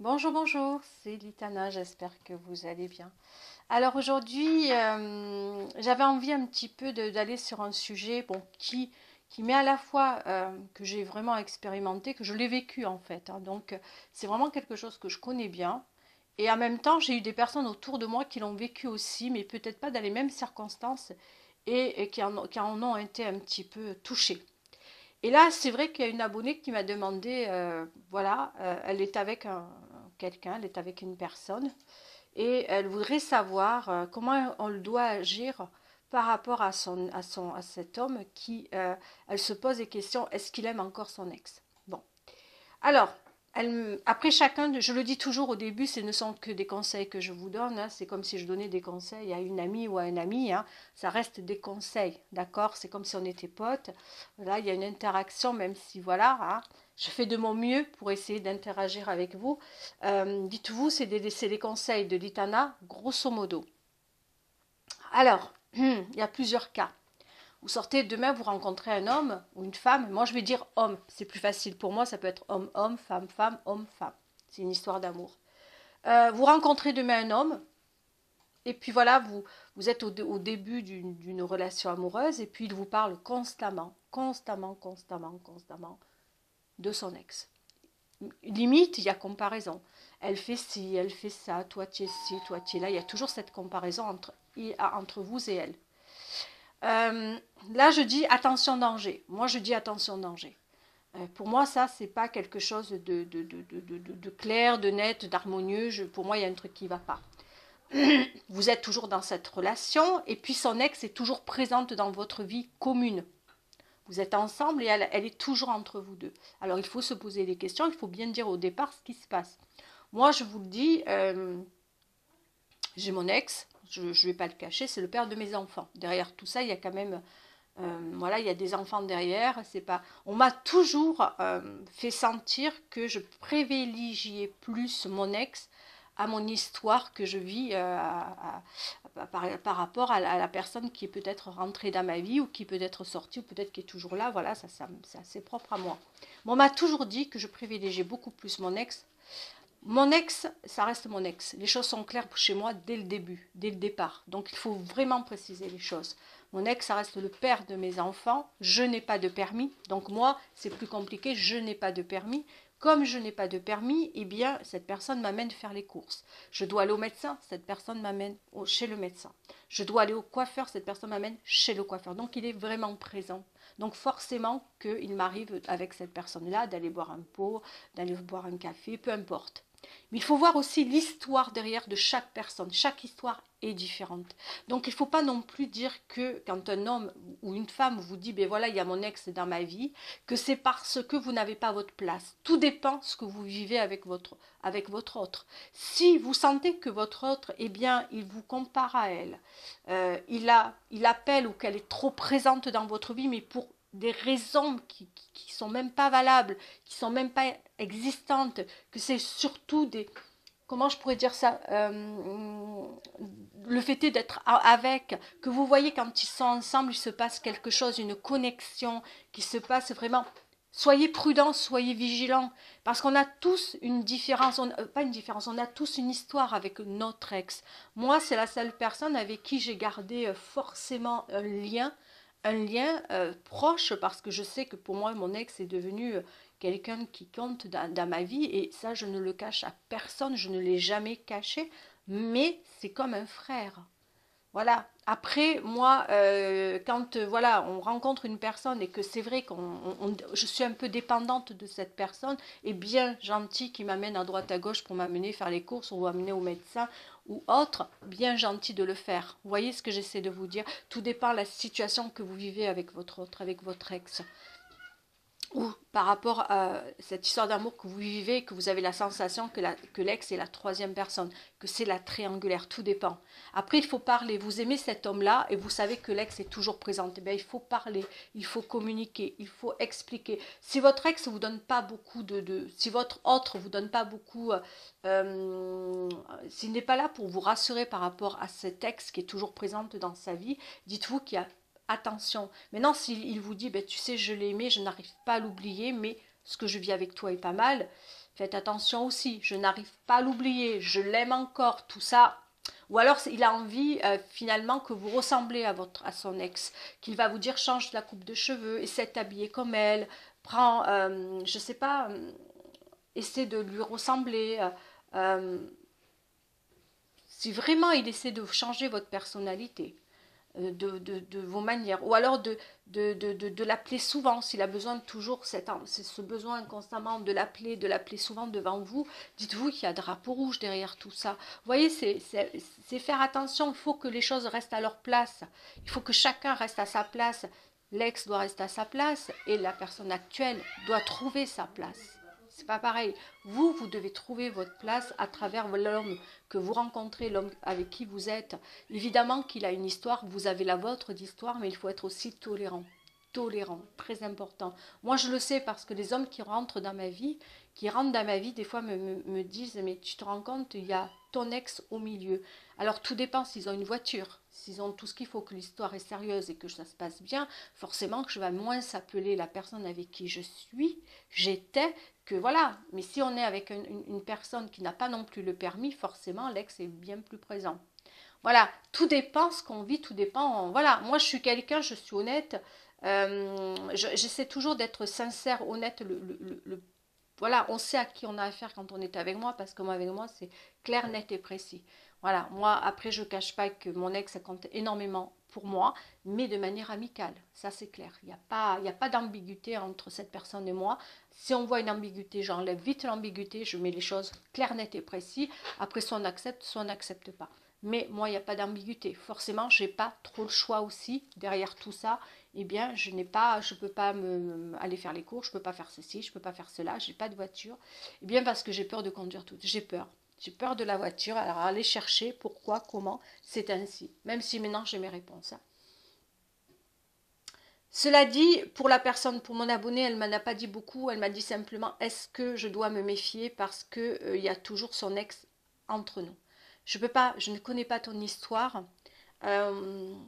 Bonjour, bonjour, c'est Litana, j'espère que vous allez bien. Alors aujourd'hui, j'avais envie un petit peu d'aller sur un sujet qui met à la fois que j'ai vraiment expérimenté, que je l'ai vécu en fait, hein. Donc c'est vraiment quelque chose que je connais bien. Et en même temps, j'ai eu des personnes autour de moi qui l'ont vécu aussi, mais peut-être pas dans les mêmes circonstances et qui en ont été un petit peu touchées. Et là, c'est vrai qu'il y a une abonnée qui m'a demandé, voilà, elle est avec quelqu'un, elle est avec une personne, et elle voudrait savoir comment on doit agir par rapport à cet homme elle se pose des questions, est-ce qu'il aime encore son ex? Bon, alors, après chacun, je le dis toujours au début, ce ne sont que des conseils que je vous donne, hein. C'est comme si je donnais des conseils à une amie ou à un ami, hein. Ça reste des conseils, d'accord? C'est comme si on était potes. Là, il y a une interaction, même si, voilà, hein, je fais de mon mieux pour essayer d'interagir avec vous. Dites-vous, c'est des conseils de l'Itana, grosso modo. Alors, il y a plusieurs cas. Vous sortez demain, vous rencontrez un homme ou une femme. Moi, je vais dire homme. C'est plus facile pour moi. Ça peut être homme-homme, femme-femme, homme-femme. C'est une histoire d'amour. Vous rencontrez demain un homme. Et puis voilà, vous êtes au début d'une relation amoureuse. Et puis il vous parle constamment, constamment, constamment, constamment de son ex. Limite, il y a comparaison. Elle fait ci, elle fait ça. Toi, tu es ci, toi, tu es là. Il y a toujours cette comparaison entre vous et elle. Euh, Là, je dis attention danger. Moi, je dis attention danger. Pour moi, ça, c'est pas quelque chose de clair, de net, d'harmonieux. Pour moi, il y a un truc qui ne va pas. Vous êtes toujours dans cette relation et puis son ex est toujours présente dans votre vie commune. Vous êtes ensemble et elle est toujours entre vous deux. Alors, il faut se poser des questions. Il faut bien dire au départ ce qui se passe. Moi, je vous le dis, j'ai mon ex. Je ne vais pas le cacher, c'est le père de mes enfants. Derrière tout ça, il y a quand même voilà, il y a des enfants derrière. C'est pas. On m'a toujours fait sentir que je privilégiais plus mon ex à mon histoire que je vis par rapport à la personne qui est peut-être rentrée dans ma vie ou qui peut être sortie ou peut-être qui est toujours là. Voilà, ça c'est assez propre à moi. Mais on m'a toujours dit que je privilégiais beaucoup plus mon ex. Mon ex, ça reste mon ex. Les choses sont claires chez moi dès le début, dès le départ. Donc il faut vraiment préciser les choses. Mon ex, ça reste le père de mes enfants. Je n'ai pas de permis. Donc moi, c'est plus compliqué. Je n'ai pas de permis. Comme je n'ai pas de permis, eh bien, cette personne m'amène faire les courses. Je dois aller au médecin, cette personne m'amène chez le médecin. Je dois aller au coiffeur, cette personne m'amène chez le coiffeur. Donc il est vraiment présent. Donc forcément qu'il m'arrive avec cette personne-là d'aller boire un pot, d'aller boire un café, peu importe. Mais il faut voir aussi l'histoire derrière de chaque personne. Chaque histoire est différente. Donc il ne faut pas non plus dire que quand un homme ou une femme vous dit, ben voilà, il y a mon ex dans ma vie, que c'est parce que vous n'avez pas votre place. Tout dépend de ce que vous vivez avec votre autre. Si vous sentez que votre autre, eh bien, il vous compare à elle, il appelle ou qu'elle est trop présente dans votre vie, mais pour des raisons qui sont même pas valables, qui sont même pas existantes, que c'est surtout des, comment je pourrais dire ça, le fait est d'être avec, que vous voyez quand ils sont ensemble, il se passe quelque chose, une connexion qui se passe vraiment. Soyez prudents, soyez vigilants, parce qu'on a tous une différence, pas une différence, on a tous une histoire avec notre ex. Moi, c'est la seule personne avec qui j'ai gardé forcément un lien proche, parce que je sais que pour moi, mon ex est devenu quelqu'un qui compte dans ma vie, et ça, je ne le cache à personne, je ne l'ai jamais caché, mais c'est comme un frère. Voilà. Après, moi, quand voilà, on rencontre une personne et que c'est vrai je suis un peu dépendante de cette personne, et bien gentil qui m'amène à droite à gauche pour m'amener faire les courses ou m'amener au médecin ou autre, bien gentil de le faire. Vous voyez ce que j'essaie de vous dire? Tout dépend de la situation que vous vivez avec votre autre, avec votre ex, ou par rapport à cette histoire d'amour que vous vivez, que vous avez la sensation que l'ex est la troisième personne, que c'est la triangulaire, tout dépend. Après, il faut parler. Vous aimez cet homme-là et vous savez que l'ex est toujours présent. Eh bien, il faut parler, il faut communiquer, il faut expliquer. Si votre ex vous donne pas beaucoup si votre autre vous donne pas beaucoup, s'il n'est pas là pour vous rassurer par rapport à cet ex qui est toujours présente dans sa vie, dites-vous qu'il y a attention. Maintenant, s'il vous dit, ben, tu sais, je l'ai aimé, je n'arrive pas à l'oublier, mais ce que je vis avec toi est pas mal, Faites attention aussi, je n'arrive pas à l'oublier, je l'aime encore, tout ça. Ou alors il a envie finalement que vous ressemblez à son ex, qu'il va vous dire change la coupe de cheveux, essaie de t'habiller comme elle, prends, je sais pas, essaie de lui ressembler. Si vraiment il essaie de changer votre personnalité, de vos manières, ou alors de l'appeler souvent, s'il a besoin de toujours ce besoin constamment de l'appeler souvent devant vous, dites-vous qu'il y a drapeau rouge derrière tout ça. Vous voyez, c'est faire attention, il faut que les choses restent à leur place, il faut que chacun reste à sa place, l'ex doit rester à sa place, et la personne actuelle doit trouver sa place. C'est pas pareil. Vous devez trouver votre place à travers l'homme que vous rencontrez, l'homme avec qui vous êtes. Évidemment qu'il a une histoire, vous avez la vôtre d'histoire, mais il faut être aussi tolérant. Tolérant, très important. Moi, je le sais parce que les hommes qui rentrent dans ma vie, des fois me disent, mais tu te rends compte, il y a ton ex au milieu. Alors, tout dépend s'ils ont une voiture, s'ils ont tout ce qu'il faut, que l'histoire est sérieuse et que ça se passe bien, forcément que je vais moins s'appeler la personne avec qui j'étais, que voilà. Mais si on est avec une personne qui n'a pas non plus le permis, forcément, l'ex est bien plus présent. Voilà, tout dépend ce qu'on vit, tout dépend. Voilà, moi je suis quelqu'un, je suis honnête. J'essaie toujours d'être sincère, honnête. Voilà, on sait à qui on a affaire quand on est avec moi, parce que moi, avec moi, c'est clair, net et précis. Voilà, moi, après, je ne cache pas que mon ex, ça compte énormément pour moi, mais de manière amicale, ça c'est clair. Il y a pas d'ambiguïté entre cette personne et moi. Si on voit une ambiguïté, j'enlève vite l'ambiguïté, je mets les choses claires, nettes et précises. Après, soit on n'accepte pas. Mais moi, il n'y a pas d'ambiguïté. Forcément, je n'ai pas trop le choix aussi derrière tout ça. Eh bien, je ne peux pas aller faire les cours, je ne peux pas faire ceci, je ne peux pas faire cela, je n'ai pas de voiture. Eh bien, parce que j'ai peur de conduire tout. J'ai peur. J'ai peur de la voiture. Alors, aller chercher pourquoi, comment, c'est ainsi. Même si maintenant, j'ai mes réponses. Cela dit, pour la personne, pour mon abonnée, elle ne m'en a pas dit beaucoup. Elle m'a dit simplement, est-ce que je dois me méfier parce qu'il y a toujours son ex entre nous. Je ne connais pas ton histoire.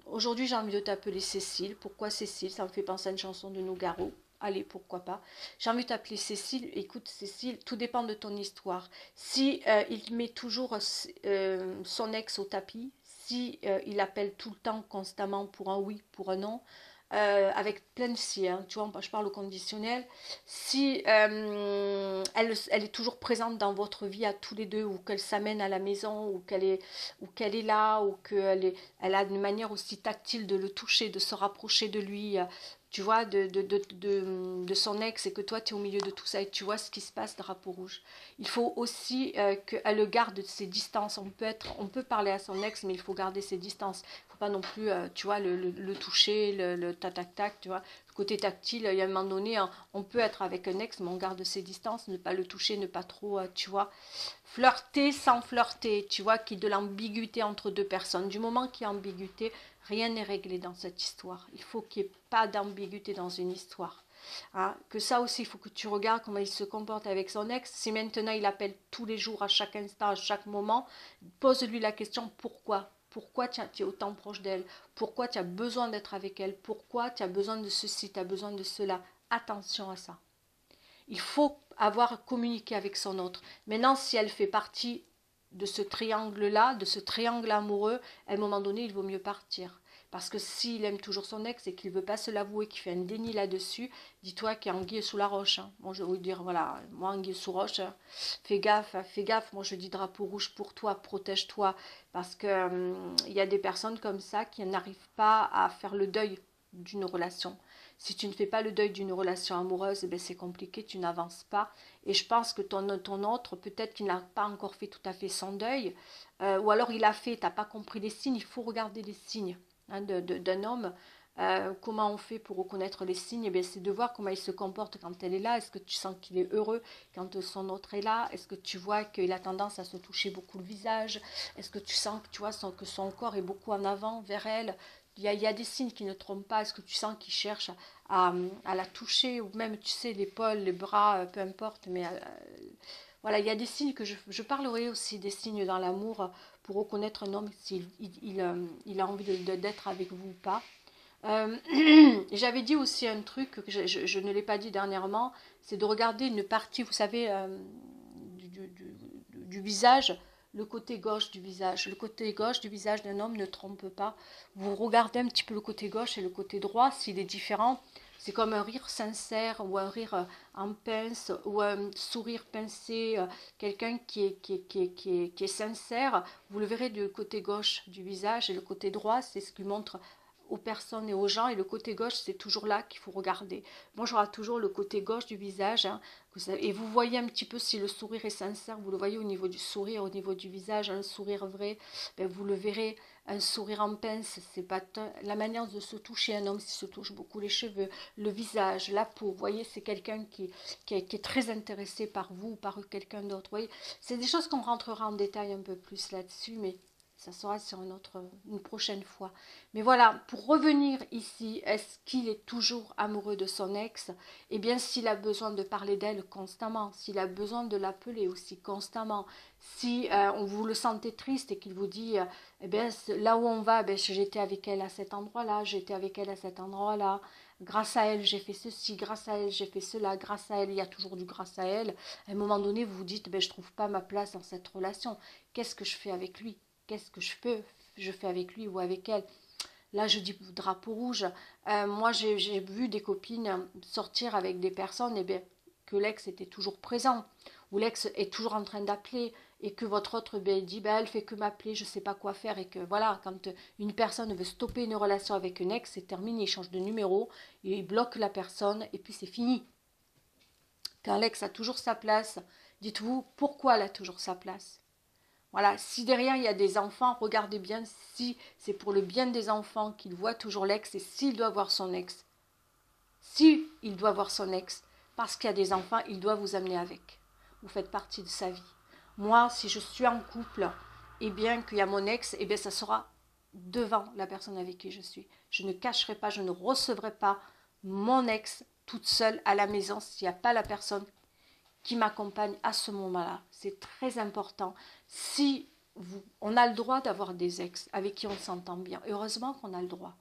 Aujourd'hui, j'ai envie de t'appeler Cécile. Pourquoi Cécile? Ça me fait penser à une chanson de Nougaro. Allez, pourquoi pas. J'ai envie de t'appeler Cécile. Écoute, Cécile, tout dépend de ton histoire. Si il met toujours son ex au tapis, si il appelle tout le temps, constamment, pour un oui, pour un non, avec plein de si, hein, tu vois, je parle au conditionnel, si elle est toujours présente dans votre vie à tous les deux, ou qu'elle s'amène à la maison, ou qu'elle est là, ou elle a une manière aussi tactile de le toucher, de se rapprocher de lui, tu vois, de son ex, et que toi tu es au milieu de tout ça, et tu vois ce qui se passe, drapeau rouge. Il faut aussi qu'elle garde ses distances. On peut parler à son ex, mais il faut garder ses distances. Pas non plus, tu vois, le toucher, le tac-tac, tu vois. Le côté tactile, il y a un moment donné, hein, on peut être avec un ex, mais on garde ses distances, ne pas le toucher, ne pas trop, tu vois. Flirter sans flirter, tu vois, qu'il y ait de l'ambiguïté entre deux personnes. Du moment qu'il y a ambiguïté, rien n'est réglé dans cette histoire. Il faut qu'il n'y ait pas d'ambiguïté dans une histoire. Hein, que ça aussi, il faut que tu regardes comment il se comporte avec son ex. Si maintenant il appelle tous les jours, à chaque instant, à chaque moment, pose-lui la question pourquoi. Pourquoi tu es autant proche d'elle? Pourquoi tu as besoin d'être avec elle? Pourquoi tu as besoin de ceci, tu as besoin de cela? Attention à ça. Il faut avoir communiqué avec son autre. Maintenant, si elle fait partie de ce triangle-là, de ce triangle amoureux, à un moment donné, il vaut mieux partir. Parce que s'il aime toujours son ex et qu'il ne veut pas se l'avouer, qu'il fait un déni là-dessus, dis-toi qu'il y a anguille sous la roche. Hein. Moi, je vais vous dire, voilà, moi, anguille sous roche, hein. Fais gaffe, hein, fais gaffe. Moi, je dis drapeau rouge pour toi, protège-toi. Parce que y a des personnes comme ça qui n'arrivent pas à faire le deuil d'une relation. Si tu ne fais pas le deuil d'une relation amoureuse, eh c'est compliqué, tu n'avances pas. Et je pense que ton autre, peut-être qu'il n'a pas encore fait tout à fait son deuil, ou alors il a fait, tu n'as pas compris les signes, il faut regarder les signes, hein, d'un homme. Comment on fait pour reconnaître les signes? C'est de voir comment il se comporte quand elle est là. Est-ce que tu sens qu'il est heureux quand son autre est là? Est-ce que tu vois qu'il a tendance à se toucher beaucoup le visage? Est-ce que tu sens que, tu vois, que son corps est beaucoup en avant vers elle? Il y a des signes qui ne trompent pas. Est-ce que tu sens qu'il cherche à la toucher, ou même, tu sais, l'épaule, les bras, peu importe. Mais voilà, il y a des signes que je parlerai aussi des signes dans l'amour pour reconnaître un homme s'il il a envie d'être avec vous ou pas. J'avais dit aussi un truc que je ne l'ai pas dit dernièrement, c'est de regarder une partie, vous savez, du visage, le côté gauche du visage. Le côté gauche du visage d'un homme ne trompe pas. Vous regardez un petit peu le côté gauche et le côté droit, s'il est différent. C'est comme un rire sincère ou un rire en pince ou un sourire pincé, quelqu'un qui est sincère. Vous le verrez du côté gauche du visage et le côté droit, c'est ce qui montre aux personnes et aux gens, et le côté gauche, c'est toujours là qu'il faut regarder. Moi, j'aurai toujours le côté gauche du visage, hein, et vous voyez un petit peu si le sourire est sincère, vous le voyez au niveau du sourire, au niveau du visage, un sourire vrai, ben vous le verrez, un sourire en pince, c'est pas la manière de se toucher, un homme s'il se touche beaucoup les cheveux, le visage, la peau, vous voyez, c'est quelqu'un qui est très intéressé par vous ou par quelqu'un d'autre, vous voyez, c'est des choses qu'on rentrera en détail un peu plus là-dessus, mais ça sera sur une prochaine fois. Mais voilà, pour revenir ici, est-ce qu'il est toujours amoureux de son ex? Eh bien, s'il a besoin de parler d'elle constamment, s'il a besoin de l'appeler aussi constamment, si vous le sentez triste et qu'il vous dit, eh bien, là où on va, j'étais avec elle à cet endroit-là, j'étais avec elle à cet endroit-là, grâce à elle, j'ai fait ceci, grâce à elle, j'ai fait cela, grâce à elle, il y a toujours du grâce à elle. À un moment donné, vous vous dites, je ne trouve pas ma place dans cette relation. Qu'est-ce que je fais avec lui? Qu'est-ce que je fais avec lui ou avec elle? Là, je dis drapeau rouge. Moi, j'ai vu des copines sortir avec des personnes que l'ex était toujours présent, ou l'ex est toujours en train d'appeler, et que votre autre dit, elle fait que m'appeler, je ne sais pas quoi faire, et que voilà, quand une personne veut stopper une relation avec un ex, c'est terminé, il change de numéro, il bloque la personne, et puis c'est fini. Quand l'ex a toujours sa place, dites-vous, pourquoi elle a toujours sa place? Voilà, si derrière il y a des enfants, regardez bien si c'est pour le bien des enfants qu'il voit toujours l'ex, et s'il doit voir son ex. Si il doit voir son ex, parce qu'il y a des enfants, il doit vous amener avec. Vous faites partie de sa vie. Moi, si je suis en couple, et bien qu'il y a mon ex, et bien ça sera devant la personne avec qui je suis. Je ne cacherai pas, je ne recevrai pas mon ex toute seule à la maison s'il n'y a pas la personne qui m'accompagne à ce moment-là. C'est très important. Si on a le droit d'avoir des ex avec qui on s'entend bien, heureusement qu'on a le droit.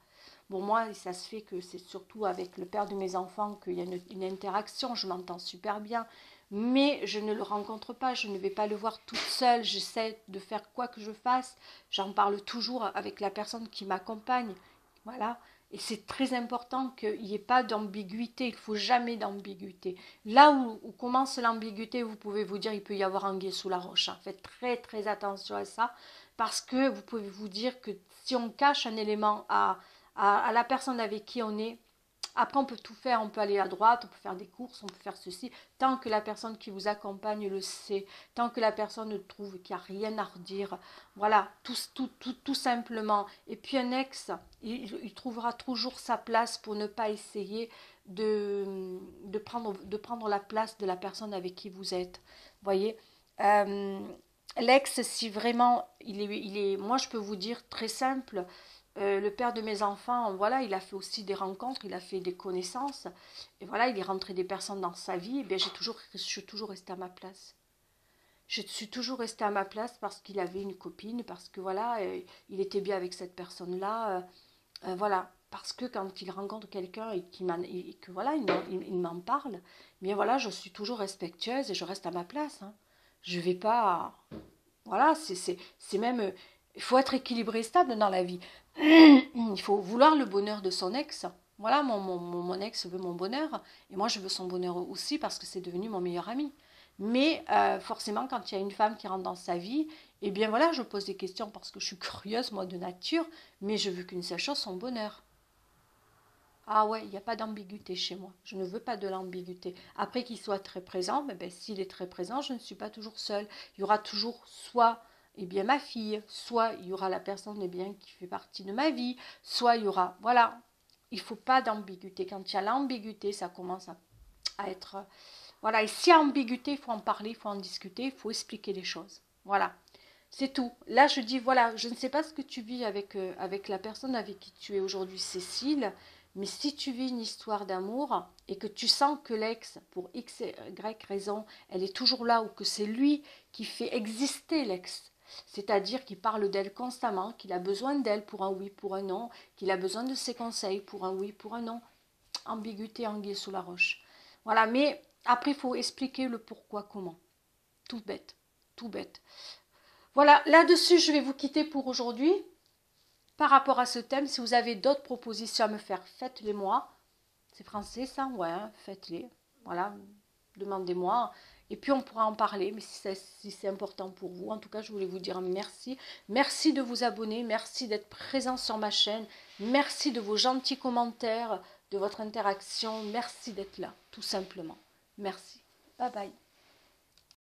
Bon, moi, ça se fait que c'est surtout avec le père de mes enfants qu'il y a une interaction, je m'entends super bien, mais je ne le rencontre pas, je ne vais pas le voir toute seule, j'essaie de faire quoi que je fasse, j'en parle toujours avec la personne qui m'accompagne, voilà. Et c'est très important qu'il n'y ait pas d'ambiguïté, il ne faut jamais d'ambiguïté. Là où commence l'ambiguïté, vous pouvez vous dire il peut y avoir anguille sous la roche. Faites très très attention à ça, parce que vous pouvez vous dire que si on cache un élément à la personne avec qui on est, après on peut tout faire, on peut aller à droite, on peut faire des courses, on peut faire ceci, tant que la personne qui vous accompagne le sait, tant que la personne trouve qu'il n'y a rien à redire, voilà, tout simplement. Et puis un ex, il trouvera toujours sa place pour ne pas essayer de prendre la place de la personne avec qui vous êtes, vous voyez. euh, L'ex, si vraiment, moi je peux vous dire très simple, le père de mes enfants, voilà, il a fait aussi des rencontres, il a fait des connaissances, et voilà, il est rentré des personnes dans sa vie, et bien je suis toujours restée à ma place. Je suis toujours restée à ma place parce qu'il avait une copine, parce que voilà, il était bien avec cette personne-là, voilà. Parce que quand il rencontre quelqu'un et que voilà, il m'en parle, bien voilà, je suis toujours respectueuse et je reste à ma place. Hein. Je vais pas, voilà, c'est même, il faut être équilibré et stable dans la vie. Il faut vouloir le bonheur de son ex. Voilà, mon ex veut mon bonheur, et moi je veux son bonheur aussi parce que c'est devenu mon meilleur ami. Mais forcément, quand il y a une femme qui rentre dans sa vie, eh bien voilà, je pose des questions parce que je suis curieuse, moi, de nature, mais je veux qu'une seule chose, son bonheur. Ah ouais, il n'y a pas d'ambiguïté chez moi. Je ne veux pas de l'ambiguïté. Après qu'il soit très présent, s'il est très présent, je ne suis pas toujours seule. Il y aura toujours soit ma fille, soit il y aura la personne qui fait partie de ma vie, soit il y aura... Voilà, il ne faut pas d'ambiguïté. Quand il y a l'ambiguïté, ça commence à être... Voilà, et s'il y a ambiguïté, il faut en parler, il faut en discuter, il faut expliquer les choses. Voilà, c'est tout. Là, je dis, voilà, je ne sais pas ce que tu vis avec la personne avec qui tu es aujourd'hui, Cécile, mais si tu vis une histoire d'amour et que tu sens que l'ex, pour X et Y raison, elle est toujours là, ou que c'est lui qui fait exister l'ex, c'est-à-dire qu'il parle d'elle constamment, qu'il a besoin d'elle pour un oui, pour un non, qu'il a besoin de ses conseils pour un oui, pour un non, ambiguïté, anguille sous la roche. Voilà, mais après, il faut expliquer le pourquoi, comment. Tout bête, tout bête. Voilà, là-dessus, je vais vous quitter pour aujourd'hui. Par rapport à ce thème, si vous avez d'autres propositions à me faire, faites-les moi. C'est français ça? Ouais, hein, faites-les. Voilà, demandez-moi. Et puis on pourra en parler, mais si c'est important pour vous. En tout cas, je voulais vous dire merci. Merci de vous abonner, merci d'être présent sur ma chaîne. Merci de vos gentils commentaires, de votre interaction. Merci d'être là, tout simplement. Merci. Bye bye.